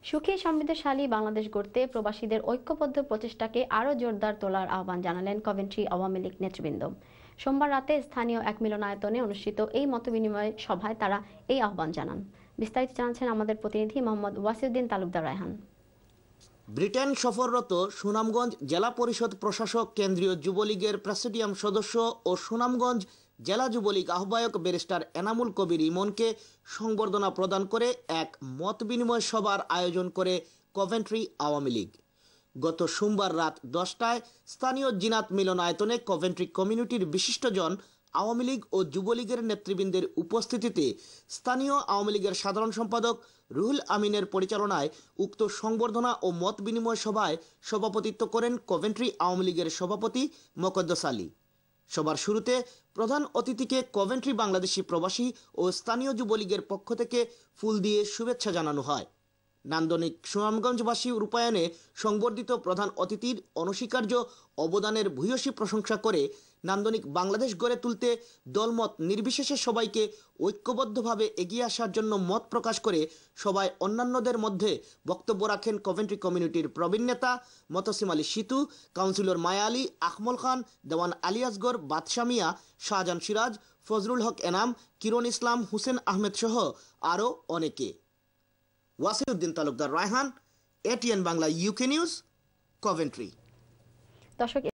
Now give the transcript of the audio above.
সুখী সমৃদ্ধশালী বাংলাদেশ গড়তে প্রবাসীদের ঐক্যবদ্ধ প্রচেষ্টাকে আরও জোরদার তোলার আহ্বান জানালেন কভেন্ট্রি আওয়ামী লীগ নেতৃবৃন্দ। সোমবার রাতে স্থানীয় এক মিলনায়তনে অনুষ্ঠিত এই মতবিনিময় সভায় তারা এই আহ্বান জানান। বিস্তারিত জানাচ্ছেন আমাদের প্রতিনিধি মোহাম্মদ ওয়াসিউদ্দিন তালুকদার রায়হান। ব্রিটেন সফররত সুনামগঞ্জ জেলা পরিষদ প্রশাসক, কেন্দ্রীয় যুবলীগের প্রেসিডিয়াম সদস্য ও সুনামগঞ্জ জেলা যুবলীগ আহ্বায়ক ব্যারিস্টার এনামুল কবির ইমনকে সংবর্ধনা প্রদান করে এক মত বিনিময় সভার আয়োজন করে কভেন্ট্রি আওয়ামী লীগ। গত সোমবার রাত 10টায় স্থানীয় জিনাত মিলনায়তনে কভেন্ট্রি কমিউনিটির বিশিষ্টজন, আওয়ামী লীগ ও যুবলীগের নেতৃবৃন্দের উপস্থিতিতে স্থানীয় আওয়ামী লীগের সাধারণ সম্পাদক রুহুল আমিনের পরিচালনায় উক্ত সংবর্ধনা ও মত বিনিময় সভায় সভাপতিত্ব করেন কভেন্ট্রি আওয়ামী লীগের সভাপতি মোকদ্দেস আলী। সবার শুরুতে প্রধান অতিথিকে কভেন্ট্রি বাংলাদেশি প্রবাসী ও স্থানীয় যুবলীগের পক্ষ থেকে ফুল দিয়ে শুভেচ্ছা জানানো হয়। নান্দনিক সুনামগঞ্জবাসী রূপায়ণে সংবর্ধিত প্রধান অতিথির অনস্বীকার্য অবদানের ভূয়সী প্রশংসা করে নান্দনিক বাংলাদেশ গড়ে তুলতে দলমত নির্বিশেষে সবাইকে ঐক্যবদ্ধভাবে এগিয়ে আসার জন্য মত প্রকাশ করে সবাই অন্যান্যদের মধ্যে বক্তব্য রাখেন কভেন্ট্রি কমিউনিটির প্রবীণ নেতা মতসিম আলী সিতু, কাউন্সিলর মায়া আলী, আকমল খান, দেওয়ান আলী আসগর, বাদশা মিয়া, শাহজাহান সিরাজ, ফজলুল হক এনাম, কিরণ ইসলাম, হুসেন আহমেদ সহ আরও অনেকে। Wasiuddin Talukdar Raihan, ATN Bangla, UK news, Coventry. দর্শক